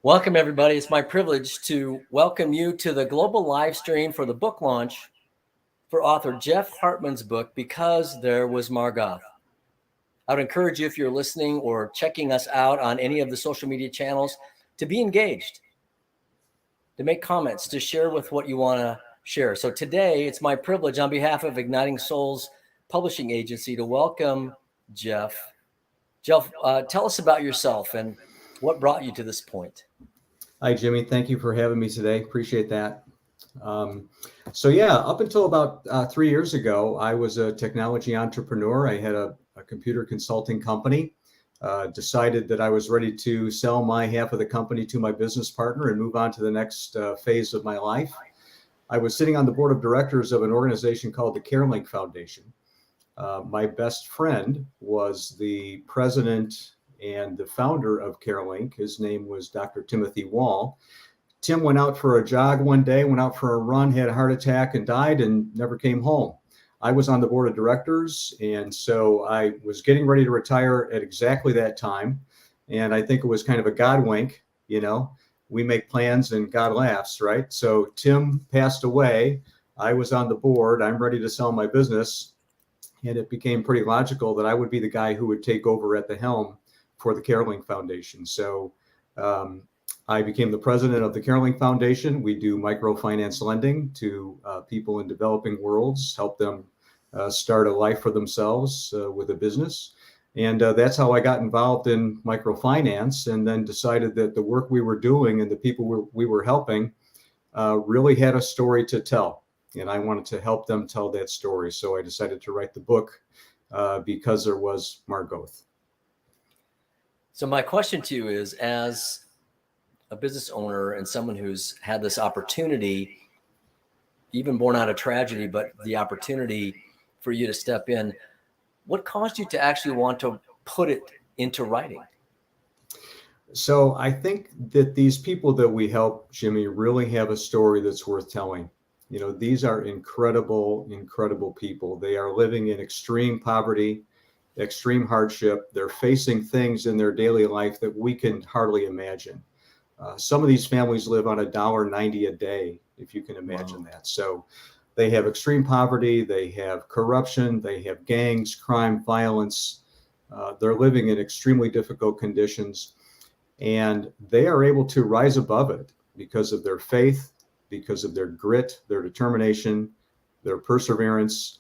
Welcome, everybody. It's my privilege to welcome you to the global live stream for the book launch for author Jeff Hartman's book, Because There Was Margoth. I would encourage you, if you're listening or checking us out on any of the social media channels, to be engaged, to make comments, to share with what you want to share. So today, it's my privilege on behalf of Igniting Souls Publishing Agency to welcome Jeff. Jeff, tell us about yourself and what brought you to this point. Hi, Jimmy. Thank you for having me today. Appreciate that. Up until about 3 years ago, I was a technology entrepreneur. I had a computer consulting company, decided that I was ready to sell my half of the company to my business partner and move on to the next phase of my life. I was sitting on the board of directors of an organization called the CareLink Foundation. My best friend was the president and the founder of CareLink. His name was Dr. Timothy Wall. Tim went out for a jog one day, went out for a run, had a heart attack and died and never came home. I was on the board of directors, and so I was getting ready to retire at exactly that time. And I think it was kind of a God wink, we make plans and God laughs, right? So Tim passed away. I was on the board. I'm ready to sell my business. And it became pretty logical that I would be the guy who would take over at the helm for the CareLink Foundation. So I became the president of the CareLink Foundation. We do microfinance lending to people in developing worlds, help them start a life for themselves with a business. And that's how I got involved in microfinance, and then decided that the work we were doing and the people we were helping really had a story to tell. And I wanted to help them tell that story. So I decided to write the book, Because There Was Margoth. So my question to you is, as a business owner and someone who's had this opportunity, even born out of tragedy, but the opportunity for you to step in, what caused you to actually want to put it into writing? So I think that these people that we help, Jimmy, really have a story that's worth telling. These are incredible, incredible people. They are living in extreme poverty, extreme hardship. They're facing things in their daily life that we can hardly imagine. Some of these families live on $1.90 a day, if you can imagine that. So they have extreme poverty, they have corruption, they have gangs, crime, violence. They're living in extremely difficult conditions, and they are able to rise above it because of their faith, because of their grit, their determination, their perseverance.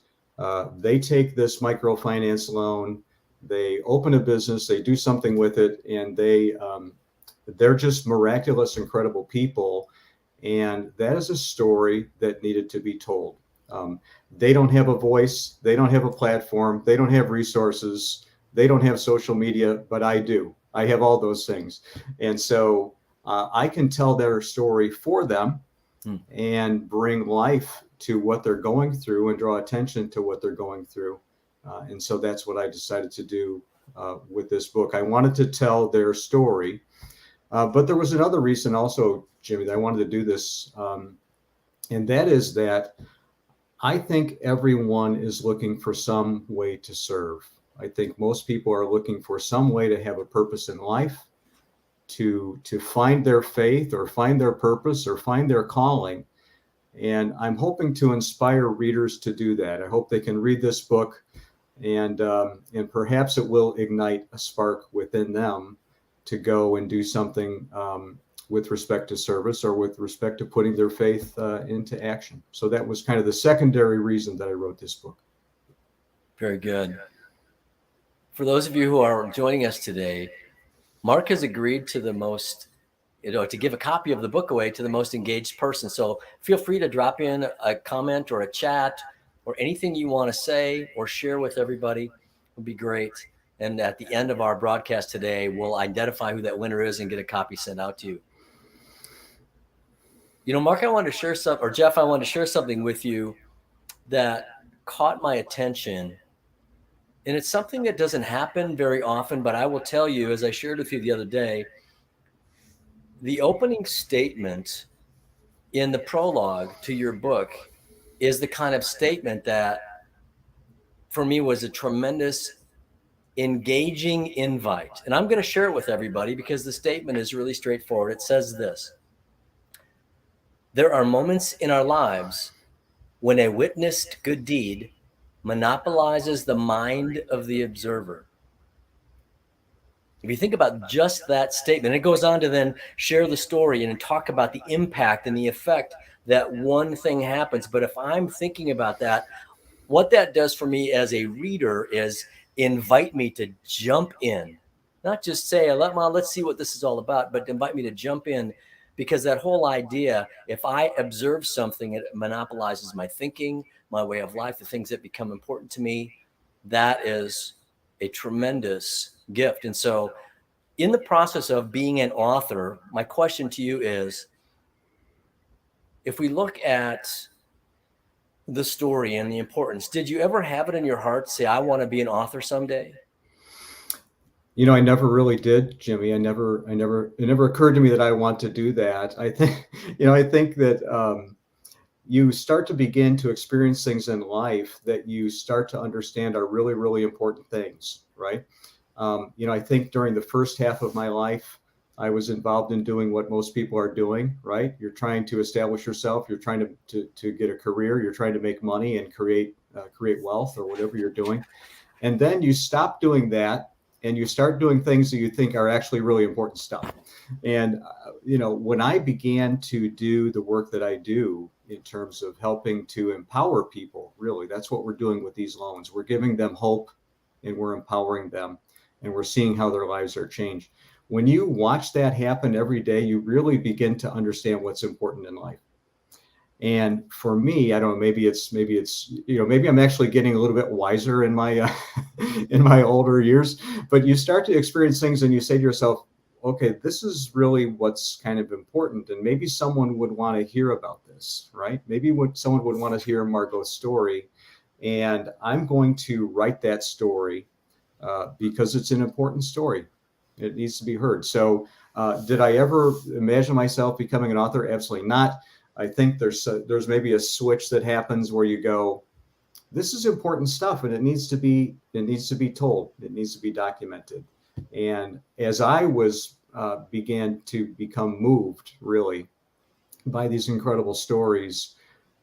They take this microfinance loan, they open a business, they do something with it, and they're just miraculous, incredible people. And that is a story that needed to be told. They don't have a voice, they don't have a platform, they don't have resources, they don't have social media, but I do. I have all those things. And so I can tell their story for them and bring life to what they're going through and draw attention to what they're going through. And so that's what I decided to do with this book. I wanted to tell their story, but there was another reason also, Jimmy, that I wanted to do this. And that is that I think everyone is looking for some way to serve. I think most people are looking for some way to have a purpose in life, to find their faith or find their purpose or find their calling. And I'm hoping to inspire readers to do that. I hope they can read this book, and perhaps it will ignite a spark within them to go and do something with respect to service or with respect to putting their faith into action. So that was kind of the secondary reason that I wrote this book. Very good. For those of you who are joining us today, Mark has agreed to to give a copy of the book away to the most engaged person. So feel free to drop in a comment or a chat or anything you want to say or share with everybody. It would be great. And at the end of our broadcast today, we'll identify who that winner is and get a copy sent out to you. Mark, I wanted to share Jeff, I wanted to share something with you that caught my attention. And it's something that doesn't happen very often, but I will tell you, as I shared with you the other day, the opening statement in the prologue to your book is the kind of statement that for me was a tremendous engaging invite. And I'm going to share it with everybody because the statement is really straightforward. It says this: there are moments in our lives when a witnessed good deed monopolizes the mind of the observer. If you think about just that statement, it goes on to then share the story and talk about the impact and the effect that one thing happens. But if I'm thinking about that, what that does for me as a reader is invite me to jump in, not just say, let's see what this is all about, but invite me to jump in, because that whole idea, if I observe something, it monopolizes my thinking, my way of life, the things that become important to me. That is a tremendous gift. And so in the process of being an author, my question to you is, if we look at the story and the importance, did you ever have it in your heart to say, I want to be an author someday? You know, I never really did, Jimmy. It never occurred to me that I want to do that. I think, I think that you start to begin to experience things in life that you start to understand are really, really important things, right? I think during the first half of my life, I was involved in doing what most people are doing, right? You're trying to establish yourself. You're trying to get a career. You're trying to make money and create wealth or whatever you're doing. And then you stop doing that and you start doing things that you think are actually really important stuff. And, when I began to do the work that I do in terms of helping to empower people, really, that's what we're doing with these loans. We're giving them hope and we're empowering them and we're seeing how their lives are changed. When you watch that happen every day, you really begin to understand what's important in life. And for me, I don't know, maybe it's, maybe I'm actually getting a little bit wiser in my, in my older years, but you start to experience things and you say to yourself, okay, this is really what's kind of important. And maybe someone would want to hear about this, right? Maybe someone would want to hear Margoth's story. And I'm going to write that story because it's an important story. It needs to be heard. So did I ever imagine myself becoming an author? Absolutely not. I think there's maybe a switch that happens where you go, this is important stuff and it needs to be told. It needs to be documented. And as I began to become moved really by these incredible stories,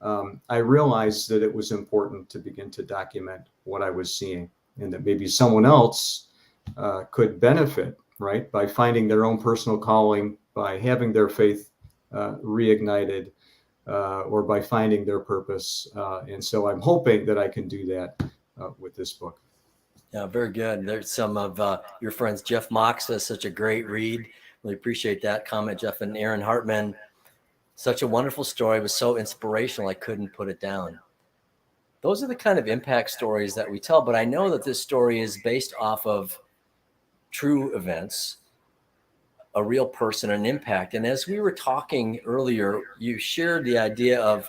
I realized that it was important to begin to document what I was seeing and that maybe someone else could benefit, right, by finding their own personal calling, by having their faith reignited, or by finding their purpose. And so I'm hoping that I can do that with this book. Yeah, very good. There's some of your friends. Jeff Mox says such a great read. Really appreciate that comment, Jeff. And Aaron Hartman, such a wonderful story. It was so inspirational, I couldn't put it down. Those are the kind of impact stories that we tell. But I know that this story is based off of true events, a real person, an impact. And as we were talking earlier, you shared the idea of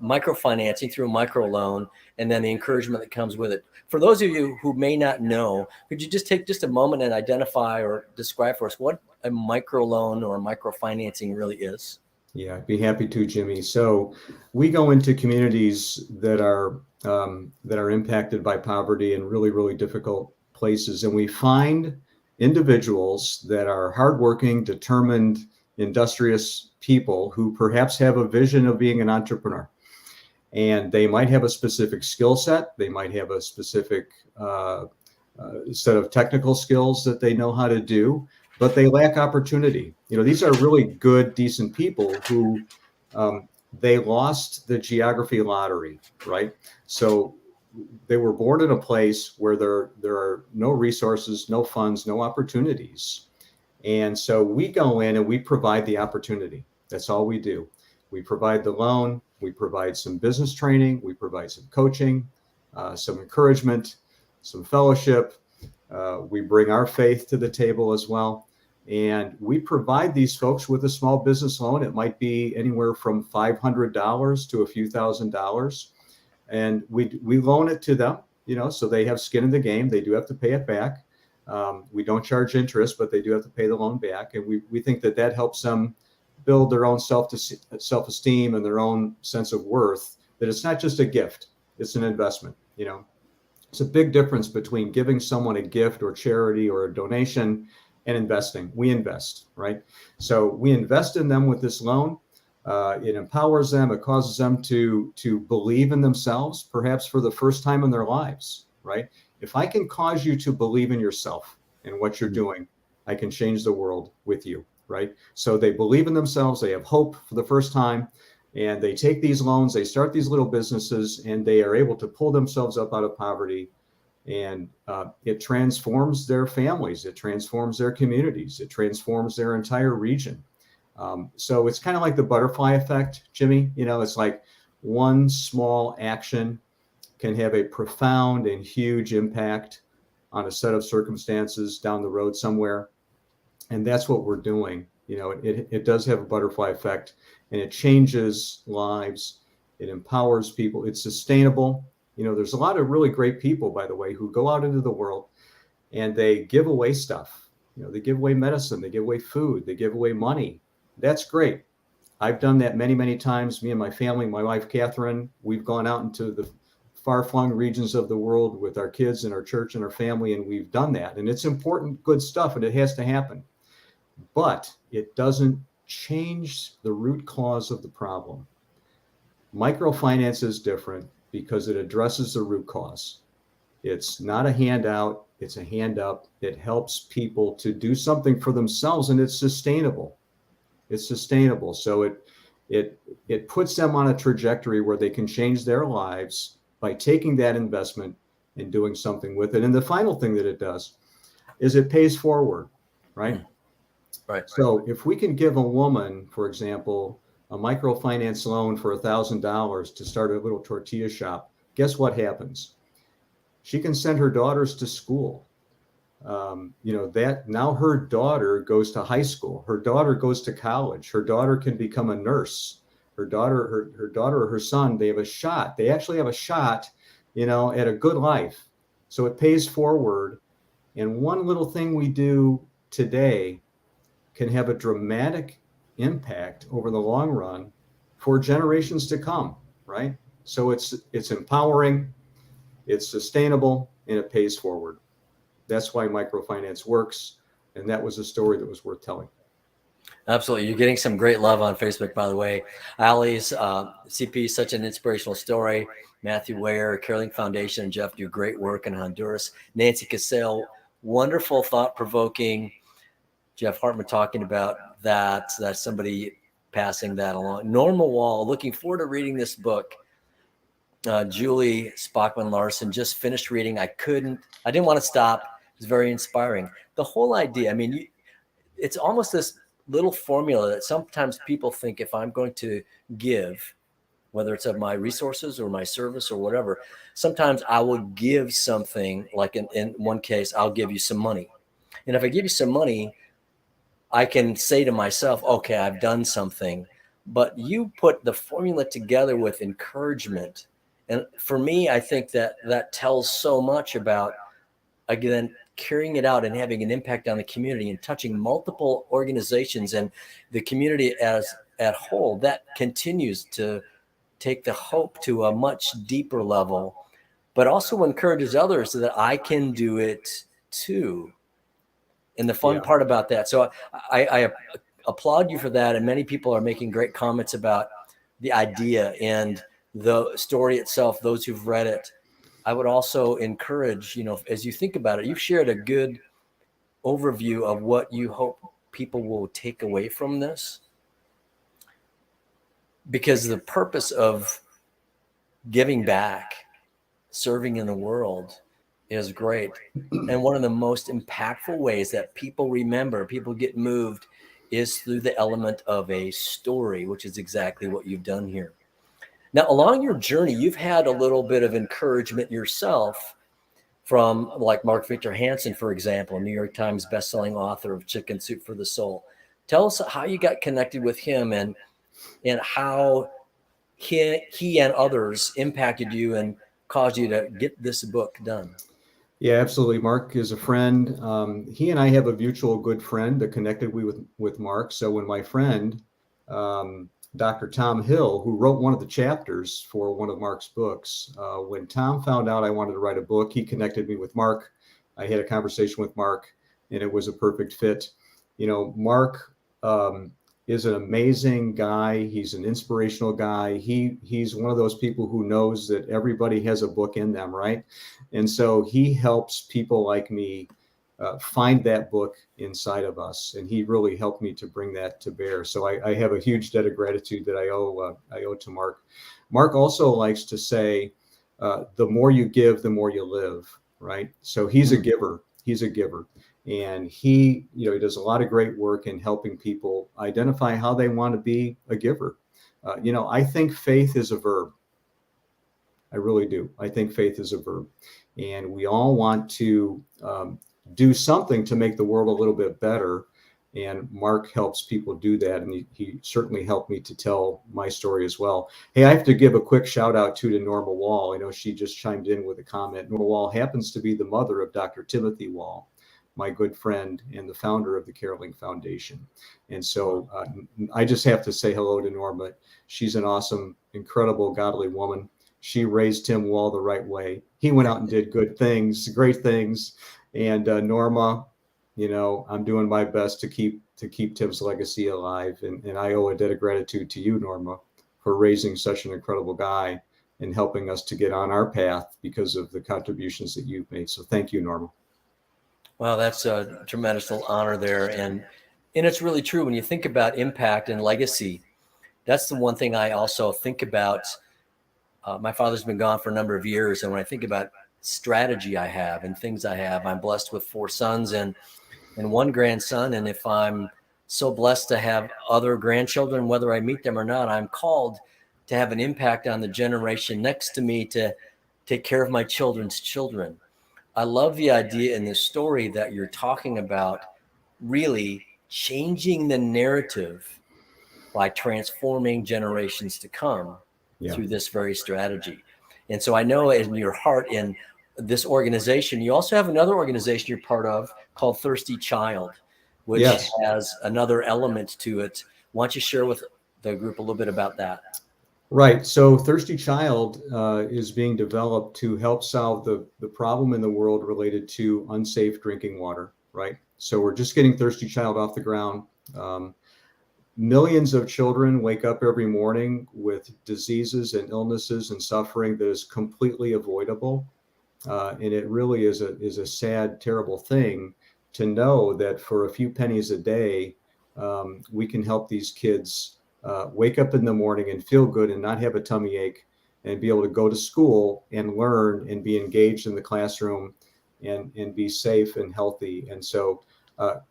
microfinancing through a microloan and then the encouragement that comes with it. For those of you who may not know, could you just take just a moment and identify or describe for us what a microloan or microfinancing really is? Yeah, I'd be happy to, Jimmy. So we go into communities that are impacted by poverty in really, really difficult places, and we find individuals that are hardworking, determined, industrious people who perhaps have a vision of being an entrepreneur. And they might have a specific skill set. They might have a specific set of technical skills that they know how to do, but they lack opportunity. These are really good, decent people who they lost the geography lottery, right? So they were born in a place where there are no resources, no funds, no opportunities. And so we go in and we provide the opportunity. That's all we do. We provide the loan, we provide some business training, we provide some coaching, some encouragement, some fellowship. We bring our faith to the table as well. And we provide these folks with a small business loan. It might be anywhere from $500 to a few $1,000s. And we loan it to them, so they have skin in the game. They do have to pay it back. We don't charge interest, but they do have to pay the loan back. And we think that helps them build their own self-esteem and their own sense of worth, that it's not just a gift, it's an investment, It's a big difference between giving someone a gift or charity or a donation and investing. We invest, right? So we invest in them with this loan. It empowers them. It causes them to believe in themselves, perhaps for the first time in their lives, right? If I can cause you to believe in yourself and what you're doing, I can change the world with you, right? So they believe in themselves. They have hope for the first time. And they take these loans, they start these little businesses, and they are able to pull themselves up out of poverty. And it transforms their families, it transforms their communities, it transforms their entire region. So it's kind of like the butterfly effect, Jimmy. You know, it's like one small action can have a profound and huge impact on a set of circumstances down the road somewhere. And that's what we're doing. You know, it does have a butterfly effect, and it changes lives. It empowers people. It's sustainable. You know, there's a lot of really great people, by the way, who go out into the world and they give away stuff. You know, they give away medicine, they give away food, they give away money. That's great. I've done that many, many times. Me and my family, my wife, Catherine, we've gone out into the far-flung regions of the world with our kids and our church and our family, and we've done that. And it's important, good stuff, and it has to happen. But it doesn't change the root cause of the problem. Microfinance is different because it addresses the root cause. It's not a handout, it's a hand up. It helps people to do something for themselves, and it's sustainable. It's sustainable. So it puts them on a trajectory where they can change their lives by taking that investment and doing something with it. And the final thing that it does is it pays forward, right? Right. So if we can give a woman, for example, a microfinance loan for $1,000 to start a little tortilla shop, guess what happens? She can send her daughters to school. You know, that now her daughter goes to high school. Her daughter goes to college. Her daughter can become a nurse. Her daughter or her son, they have a shot. They actually have a shot, you know, at a good life. So it pays forward. And one little thing we do today can have a dramatic impact over the long run for generations to come, right? So it's empowering, it's sustainable, and it pays forward. That's why microfinance works, and that was a story that was worth telling. Absolutely. You're getting some great love on Facebook, by the way. Allie's CP, such an inspirational story. Matthew Ware, Caroling Foundation, and Jeff do great work in Honduras. Nancy Cassell, wonderful, thought-provoking. Jeff Hartman talking about that somebody passing that along. Norma Wall, looking forward to reading this book. Julie Spockman Larson just finished reading. I didn't want to stop. It was very inspiring. The whole idea, I mean, it's almost this little formula that sometimes people think if I'm going to give, whether it's of my resources or my service or whatever, sometimes I will give something, like in one case, I'll give you some money. And if I give you some money, I can say to myself, okay, I've done something. But you put the formula together with encouragement. And for me, I think that tells so much about, again, carrying it out and having an impact on the community and touching multiple organizations and the community as at whole. That continues to take the hope to a much deeper level, but also encourages others so that I can do it too. And the fun part about that. So I applaud you for that. And many people are making great comments about the idea and the story itself, those who've read it. I would also encourage, you know, as you think about it, you've shared a good overview of what you hope people will take away from this. Because the purpose of giving back, serving in the world is great. And one of the most impactful ways that people remember, people get moved, is through the element of a story, which is exactly what you've done here. Now, along your journey, you've had a little bit of encouragement yourself from, like, Mark Victor Hansen, for example, a New York Times bestselling author of Chicken Soup for the Soul. Tell us how you got connected with him and how he and others impacted you and caused you to get this book done. Yeah, absolutely. Mark is a friend. He and I have a mutual good friend that connected with Mark. So when my friend Dr. Tom Hill, who wrote one of the chapters for one of Mark's books. When Tom found out I wanted to write a book, he connected me with Mark. I had a conversation with Mark, and it was a perfect fit. Mark is an amazing guy. He's an inspirational guy. He's one of those people who knows that everybody has a book in them, right? And so he helps people like me find that book inside of us, and he really helped me to bring that to bear. So I have a huge debt of gratitude that I owe to Mark. Mark also likes to say, the more you give, the more you live, right? So he's a giver. He's a giver. And he does a lot of great work in helping people identify how they want to be a giver. I think faith is a verb. I really do. I think faith is a verb. And we all want to do something to make the world a little bit better. And Mark helps people do that. And he certainly helped me to tell my story as well. Hey, I have to give a quick shout out to Norma Wall. I know she just chimed in with a comment. Norma Wall happens to be the mother of Dr. Timothy Wall, my good friend and the founder of the Caroling Foundation. And so I just have to say hello to Norma. She's an awesome, incredible, godly woman. She raised Tim Wall the right way. He went out and did good things, great things. And Norma, I'm doing my best to keep Tim's legacy alive. And I owe a debt of gratitude to you, Norma, for raising such an incredible guy and helping us to get on our path because of the contributions that you've made. So thank you, Norma. Well, that's a tremendous honor there. And it's really true. When you think about impact and legacy, that's the one thing I also think about. My father's been gone for a number of years. And when I think about strategy I have and things I have, I'm blessed with 4 sons and one grandson. And if I'm so blessed to have other grandchildren, whether I meet them or not, I'm called to have an impact on the generation next to me, to take care of my children's children. I love the idea in this story that you're talking about really changing the narrative by transforming generations to come through this very strategy. And so I know in your heart, in this organization, you also have another organization you're part of called Thirsty Child, which has another element to it. Why don't you share with the group a little bit about that? Right. So Thirsty Child is being developed to help solve the problem in the world related to unsafe drinking water. Right. So we're just getting Thirsty Child off the ground. Millions of children wake up every morning with diseases and illnesses and suffering that is completely avoidable. And it really is a sad, terrible thing to know that for a few pennies a day, we can help these kids wake up in the morning and feel good and not have a tummy ache and be able to go to school and learn and be engaged in the classroom and be safe and healthy. And so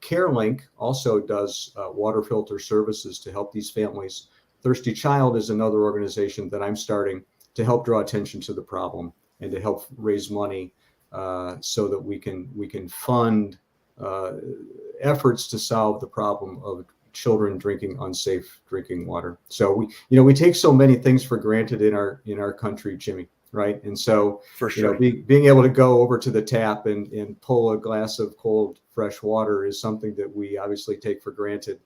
CareLink also does water filter services to help these families. Thirsty Child is another organization that I'm starting to help draw attention to the problem and to help raise money so that we can fund efforts to solve the problem of children drinking unsafe drinking water. So we take so many things for granted in our country, Jimmy, right? And so for sure, being able to go over to the tap and pull a glass of cold fresh water is something that we obviously take for granted.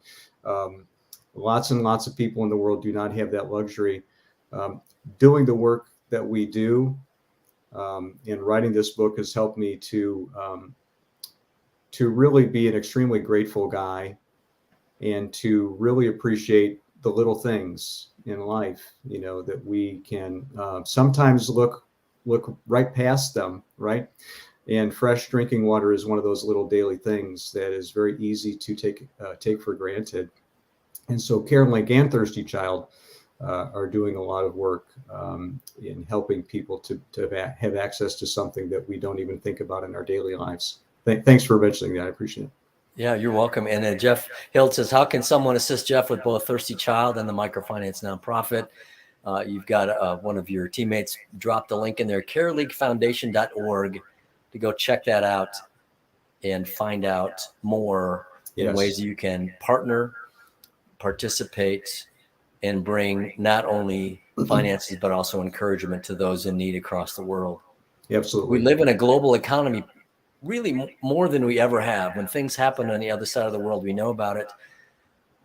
Lots and lots of people in the world do not have that luxury. Doing the work that we do and writing this book has helped me to really be an extremely grateful guy and to really appreciate the little things in life, that we can sometimes look right past them, right? And fresh drinking water is one of those little daily things that is very easy to take for granted. And so CareLink and Thirsty Child are doing a lot of work in helping people to have access to something that we don't even think about in our daily lives. Thanks for mentioning that. I appreciate it. Yeah, you're welcome. And Jeff Hild says, how can someone assist Jeff with both Thirsty Child and the microfinance nonprofit? You've got one of your teammates dropped the link in there, careleaguefoundation.org, to go check that out and find out more in ways you can partner, participate, and bring not only finances, but also encouragement to those in need across the world. Absolutely. We live in a global economy, really more than we ever have. When things happen on the other side of the world, we know about it.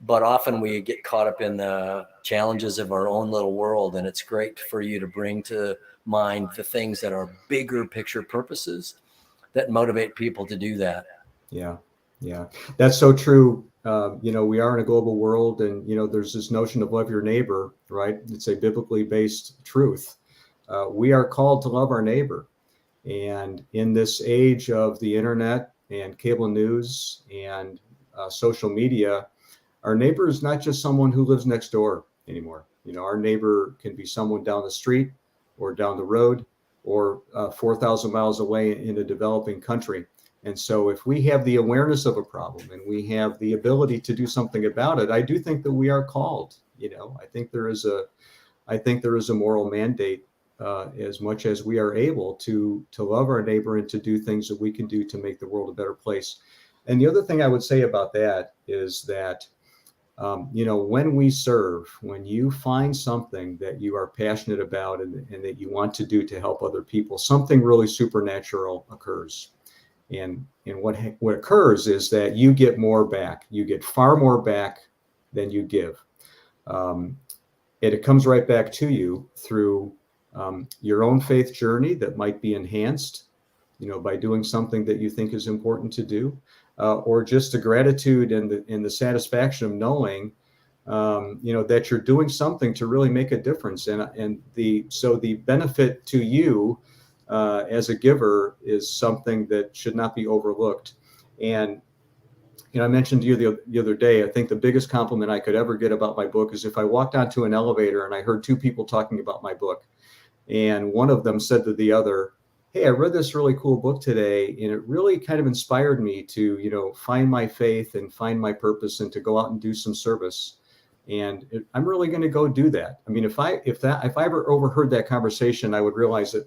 but often we get caught up in the challenges of our own little world. And it's great for you to bring to mind the things that are bigger picture purposes that motivate people to do that. Yeah. Yeah. That's so true. We are in a global world, and, there's this notion of love your neighbor, right? It's a biblically based truth. We are called to love our neighbor. And in this age of the internet and cable news and social media, our neighbor is not just someone who lives next door anymore. Our neighbor can be someone down the street or down the road or 4,000 miles away in a developing country. And so if we have the awareness of a problem and we have the ability to do something about it, I do think that we are called. I think there is a moral mandate, as much as we are able to love our neighbor and to do things that we can do to make the world a better place. And the other thing I would say about that is that, when we serve, when you find something that you are passionate about and that you want to do to help other people, something really supernatural occurs. And what occurs is that you get more back. You get far more back than you give. And it comes right back to you through your own faith journey that might be enhanced, by doing something that you think is important to do, or just the gratitude and the satisfaction of knowing, that you're doing something to really make a difference. And the benefit to you as a giver is something that should not be overlooked. And I mentioned to you the other day, I think the biggest compliment I could ever get about my book is if I walked onto an elevator and I heard two people talking about my book, and one of them said to the other, "Hey, I read this really cool book today, and it really kind of inspired me to, find my faith and find my purpose and to go out and do some service. And I'm really going to go do that." I mean, if I ever overheard that conversation, I would realize that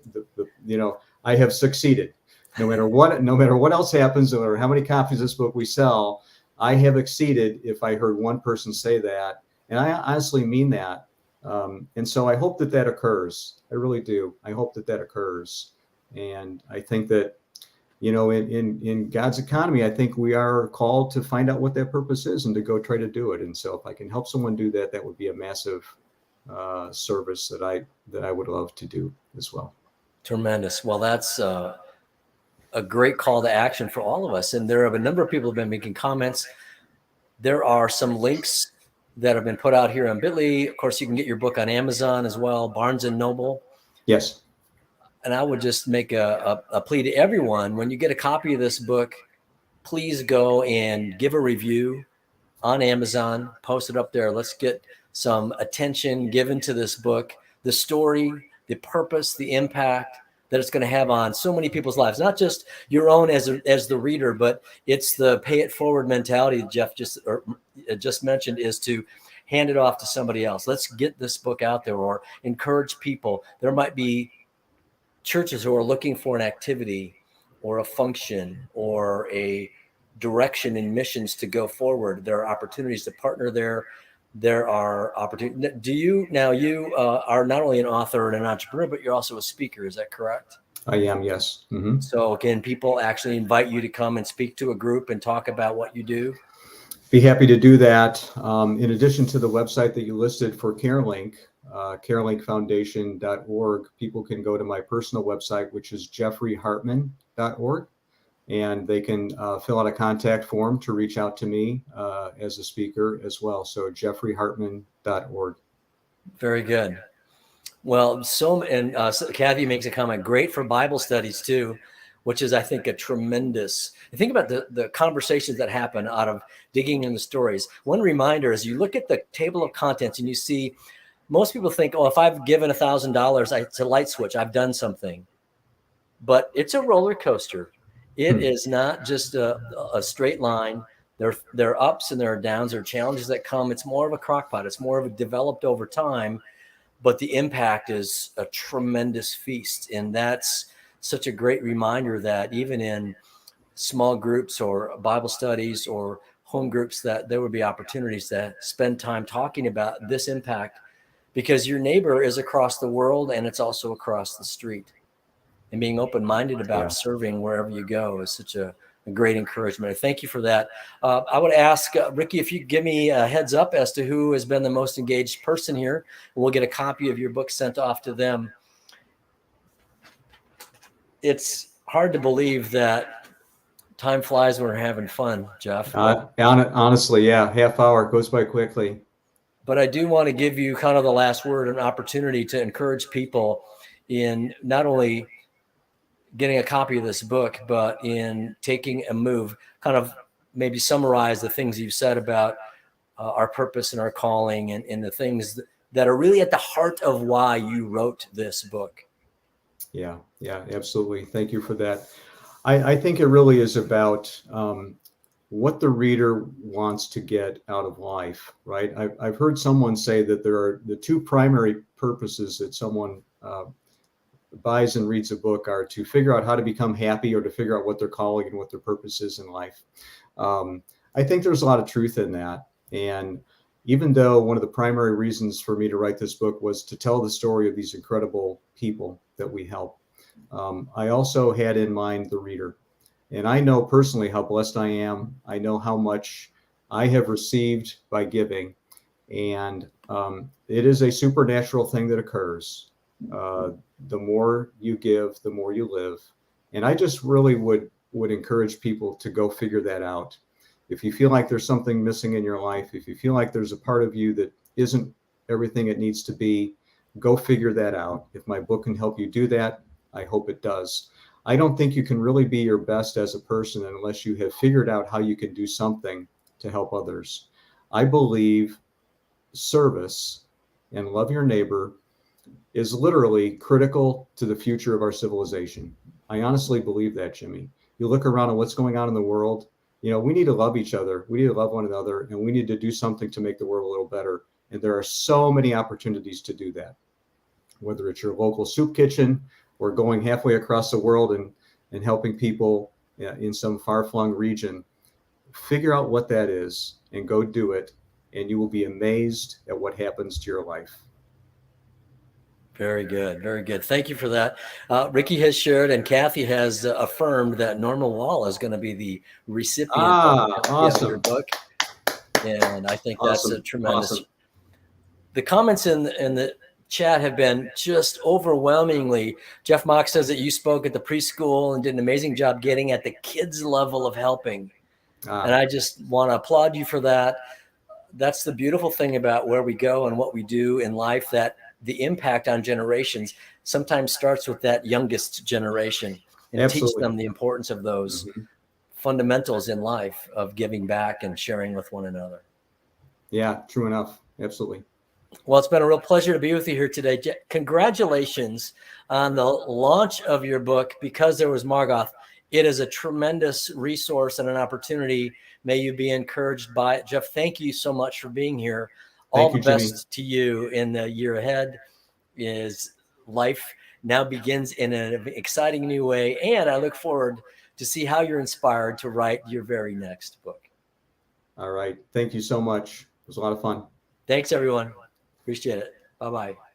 I have succeeded. No matter what else happens, no matter how many copies of this book we sell, I have exceeded if I heard one person say that. And I honestly mean that. And so I hope that occurs. I really do. I hope that occurs. And I think that, in God's economy, I think we are called to find out what that purpose is and to go try to do it. And so if I can help someone do that, that would be a massive service that I would love to do as well. Tremendous. Well, that's a great call to action for all of us. And there are a number of people who have been making comments. There are some links that have been put out here on Bitly. Of course, you can get your book on Amazon as well, Barnes and Noble. Yes. And I would just make a plea to everyone. When you get a copy of this book, please go and give a review on Amazon, post it up there. Let's get some attention given to this book, the story, the purpose, the impact that it's going to have on so many people's lives, not just your own as the reader, but it's the pay it forward mentality Jeff just mentioned, is to hand it off to somebody else. Let's get this book out there, or encourage people. There might be churches who are looking for an activity or a function or a direction in missions to go forward. There are opportunities to partner there. There are opportunities. You are not only an author and an entrepreneur, but you're also a speaker. Is that correct? I am, yes. Mm-hmm. So can people actually invite you to come and speak to a group and talk about what you do? Be happy to do that. In addition to the website that you listed for CareLink, carelinkfoundation.org, people can go to my personal website, which is jeffreyhartman.org, and they can fill out a contact form to reach out to me as a speaker as well. So jeffreyhartman.org. Very good. Well, Kathy makes a comment, great for Bible studies too, which is, I think, a tremendous. Think about the conversations that happen out of digging in the stories. One reminder is you look at the table of contents and you see, most people think, oh, if I've given $1,000, it's a light switch, I've done something. But it's a roller coaster. It is not just a straight line. There are ups and there are downs. There are challenges that come. It's more of a crockpot. It's more of a developed over time. But the impact is a tremendous feast. And that's such a great reminder that even in small groups or Bible studies or home groups, that there would be opportunities to spend time talking about this impact, because your neighbor is across the world and it's also across the street. And being open-minded about serving wherever you go is such a a great encouragement. Thank you for that. I would ask Ricky if you could give me a heads up as to who has been the most engaged person here. We'll get a copy of your book sent off to them. It's hard to believe that time flies when we're having fun, Jeff. Honestly, yeah, half hour goes by quickly. But I do want to give you kind of the last word, an opportunity to encourage people in not only getting a copy of this book, but in taking a move, kind of maybe summarize the things you've said about our purpose and our calling and the things that are really at the heart of why you wrote this book. Yeah, absolutely. Thank you for that. I think it really is about what the reader wants to get out of life, right? I've heard someone say that there are the two primary purposes that someone buys and reads a book are to figure out how to become happy or to figure out what their calling and what their purpose is in life. I think there's a lot of truth in that. And even though one of the primary reasons for me to write this book was to tell the story of these incredible people that we help, I also had in mind the reader. And I know personally how blessed I am. I know how much I have received by giving. And it is a supernatural thing that occurs. The more you give, the more you live. And I just really would encourage people to go figure that out. If you feel like there's something missing in your life, if you feel like there's a part of you that isn't everything it needs to be, go figure that out. If my book can help you do that, I hope it does. I don't think you can really be your best as a person unless you have figured out how you can do something to help others. I believe service and love your neighbor is literally critical to the future of our civilization. I honestly believe that, Jimmy. You look around at what's going on in the world, we need to love each other. We need to love one another, and we need to do something to make the world a little better. And there are so many opportunities to do that, whether it's your local soup kitchen or going halfway across the world and helping people in some far-flung region. Figure out what that is and go do it, and you will be amazed at what happens to your life. Very good. Very good. Thank you for that. Ricky has shared and Kathy has affirmed that Norma Wall is going to be the recipient of your book. And I think that's a tremendous. Awesome. The comments in the chat have been just overwhelmingly. Jeff Mock says that you spoke at the preschool and did an amazing job getting at the kids' level of helping. And I just want to applaud you for that. That's the beautiful thing about where we go and what we do in life, that the impact on generations sometimes starts with that youngest generation and teach them the importance of those fundamentals in life of giving back and sharing with one another. Yeah, true enough. Absolutely. Well, it's been a real pleasure to be with you here today. Congratulations on the launch of your book, Because There Was Margoth. It is a tremendous resource and an opportunity. May you be encouraged by it. Jeff, thank you so much for being here. All the best to you in the year ahead. Is life now begins in an exciting new way. And I look forward to see how you're inspired to write your very next book. All right. Thank you so much. It was a lot of fun. Thanks, everyone. Appreciate it. Bye-bye.